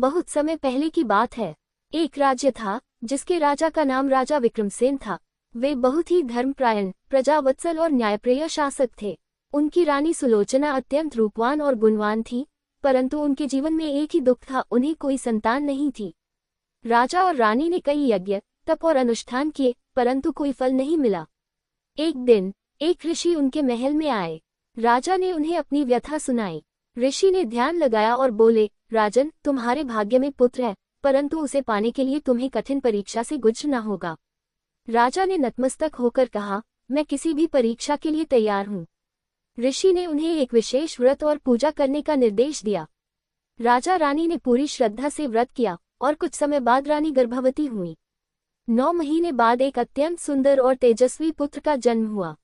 बहुत समय पहले की बात है। एक राज्य था जिसके राजा का नाम राजा विक्रमसेन था। वे बहुत ही धर्मपरायण, प्रजावत्सल और न्यायप्रिय शासक थे। उनकी रानी सुलोचना अत्यंत रूपवान और गुणवान थी, परंतु उनके जीवन में एक ही दुख था, उन्हें कोई संतान नहीं थी। राजा और रानी ने कई यज्ञ, तप और अनुष्ठान किए, परंतु कोई फल नहीं मिला। एक दिन एक ऋषि उनके महल में आए। राजा ने उन्हें अपनी व्यथा सुनाई। ऋषि ने ध्यान लगाया और बोले, राजन, तुम्हारे भाग्य में पुत्र है, परंतु उसे पाने के लिए तुम्हें कठिन परीक्षा से गुजरना होगा। राजा ने नतमस्तक होकर कहा, मैं किसी भी परीक्षा के लिए तैयार हूँ। ऋषि ने उन्हें एक विशेष व्रत और पूजा करने का निर्देश दिया। राजा रानी ने पूरी श्रद्धा से व्रत किया और कुछ समय बाद रानी गर्भवती हुई। 9 महीने बाद एक अत्यंत सुंदर और तेजस्वी पुत्र का जन्म हुआ।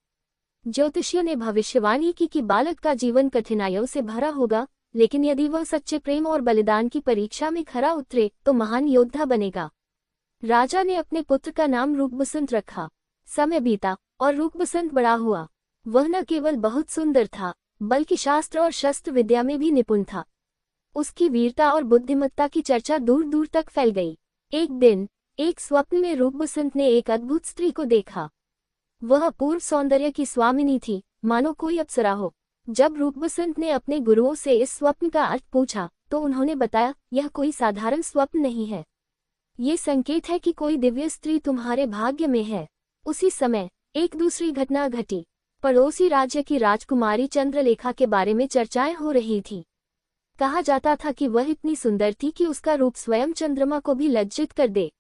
ज्योतिषियों ने भविष्यवाणी की कि बालक का जीवन कठिनाइयों से भरा होगा, लेकिन यदि वह सच्चे प्रेम और बलिदान की परीक्षा में खरा उतरे तो महान योद्धा बनेगा। राजा ने अपने पुत्र का नाम रूपबसंत रखा। समय बीता और रूपबसंत बड़ा हुआ। वह न केवल बहुत सुंदर था, बल्कि शास्त्र और शस्त्र विद्या में भी निपुण था। उसकी वीरता और बुद्धिमत्ता की चर्चा दूर दूर तक फैल गई। एक दिन एक स्वप्न में रूपबसंत ने एक अद्भुत स्त्री को देखा। वह अपूर्व सौंदर्य की स्वामिनी थी, मानो कोई अप्सरा हो। जब रूपबसंत ने अपने गुरुओं से इस स्वप्न का अर्थ पूछा तो उन्होंने बताया, यह कोई साधारण स्वप्न नहीं है। ये संकेत है कि कोई दिव्य स्त्री तुम्हारे भाग्य में है। उसी समय एक दूसरी घटना घटी। पड़ोसी राज्य की राजकुमारी चंद्रलेखा के बारे में चर्चाएं हो रही थी। कहा जाता था कि वह इतनी सुंदर थी कि उसका रूप स्वयं चंद्रमा को भी लज्जित कर दे।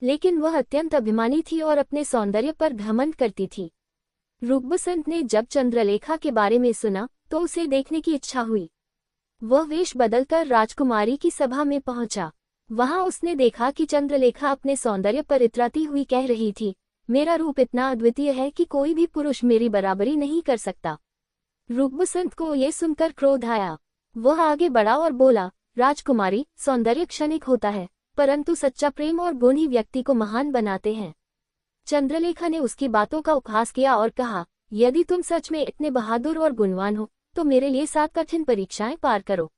लेकिन वह अत्यंत अभिमानी थी और अपने सौंदर्य पर घमंड करती थी। रूपबसंत ने जब चंद्रलेखा के बारे में सुना तो उसे देखने की इच्छा हुई। वह वेश बदलकर राजकुमारी की सभा में पहुंचा। वहां उसने देखा कि चंद्रलेखा अपने सौंदर्य पर इतराती हुई कह रही थी, मेरा रूप इतना अद्वितीय है कि कोई भी पुरुष मेरी बराबरी नहीं कर सकता। रूपबसंत को ये सुनकर क्रोध आया। वह आगे बढ़ा और बोला, राजकुमारी, सौंदर्य क्षणिक होता है, परंतु सच्चा प्रेम और गुण ही व्यक्ति को महान बनाते हैं। चंद्रलेखा ने उसकी बातों का उपहास किया और कहा, यदि तुम सच में इतने बहादुर और गुणवान हो तो मेरे लिए 7 कठिन परीक्षाएं पार करो।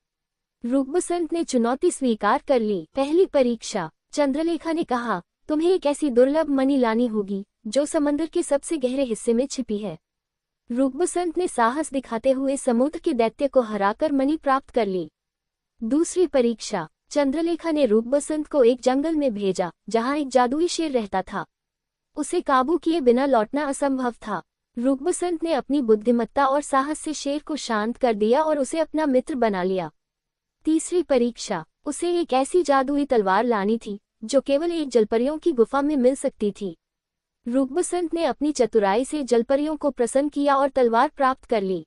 रूपबसंत ने चुनौती स्वीकार कर ली। पहली परीक्षा। चंद्रलेखा ने कहा, तुम्हें एक ऐसी दुर्लभ मणि लानी होगी जो समंदर के सबसे गहरे हिस्से में छिपी है। रूपबसंत ने साहस दिखाते हुए समुद्र के दैत्य को हराकर मणि प्राप्त कर ली। दूसरी परीक्षा। चंद्रलेखा ने रूपबसंत को एक जंगल में भेजा जहां एक जादुई शेर रहता था। उसे काबू किए बिना लौटना असंभव था। रूपबसंत ने अपनी बुद्धिमत्ता और साहस से शेर को शांत कर दिया और उसे अपना मित्र बना लिया। तीसरी परीक्षा। उसे एक ऐसी जादुई तलवार लानी थी जो केवल एक जलपरियों की गुफा में मिल सकती थी। रूपबसंत ने अपनी चतुराई से जलपरियों को प्रसन्न किया और तलवार प्राप्त कर ली।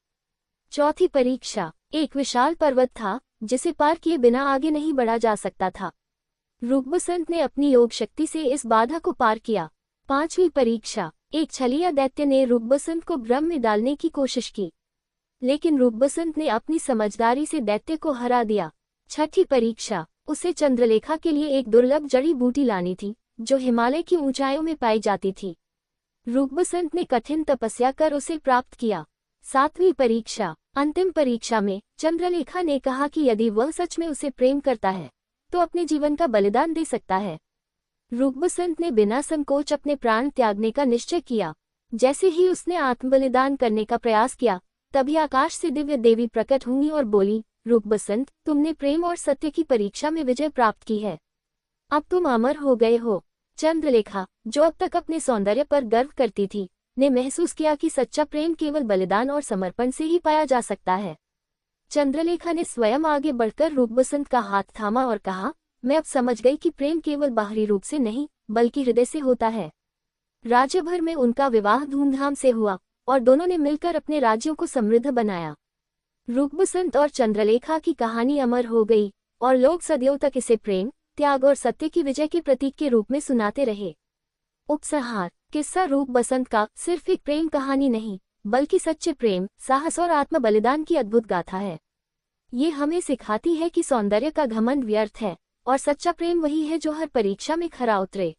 चौथी परीक्षा। एक विशाल पर्वत था जिसे पार किए बिना आगे नहीं बढ़ा जा सकता था। रूपबसंत ने अपनी योग शक्ति से इस बाधा को पार किया। पांचवी परीक्षा। एक छलिया दैत्य ने रूपबसंत को भ्रम में डालने की कोशिश की, लेकिन रूपबसंत ने अपनी समझदारी से दैत्य को हरा दिया। छठी परीक्षा। उसे चंद्रलेखा के लिए एक दुर्लभ जड़ी बूटी लानी थी जो हिमालय की ऊंचाइयों में पाई जाती थी। रूपबसंत ने कठिन तपस्या कर उसे प्राप्त किया। सातवीं परीक्षा। अंतिम परीक्षा में चंद्रलेखा ने कहा कि यदि वह सच में उसे प्रेम करता है तो अपने जीवन का बलिदान दे सकता है। रूपबसंत ने बिना संकोच अपने प्राण त्यागने का निश्चय किया। जैसे ही उसने आत्मबलिदान करने का प्रयास किया, तभी आकाश से दिव्य देवी प्रकट हुई और बोली, रूपबसंत, तुमने प्रेम और सत्य की परीक्षा में विजय प्राप्त की है। अब तुम अमर हो गए हो। चंद्रलेखा, जो अब तक अपने सौंदर्य पर गर्व करती थी, ने महसूस किया कि सच्चा प्रेम केवल बलिदान और समर्पण से ही पाया जा सकता है। चंद्रलेखा ने स्वयं आगे बढ़कर रूपबसंत का हाथ थामा और कहा, मैं अब समझ गई कि प्रेम केवल बाहरी रूप से नहीं बल्कि हृदय से होता है। राज्य भर में उनका विवाह धूमधाम से हुआ और दोनों ने मिलकर अपने राज्यों को समृद्ध बनाया। रूपबसंत और चंद्रलेखा की कहानी अमर हो गई और लोग सदियों तक इसे प्रेम, त्याग और सत्य की विजय के प्रतीक के रूप में सुनाते रहे। उपसंहार। किस्सा रूपबसंत का सिर्फ एक प्रेम कहानी नहीं, बल्कि सच्चे प्रेम, साहस और आत्म बलिदान की अद्भुत गाथा है। ये हमें सिखाती है कि सौंदर्य का घमंड व्यर्थ है और सच्चा प्रेम वही है जो हर परीक्षा में खरा उतरे।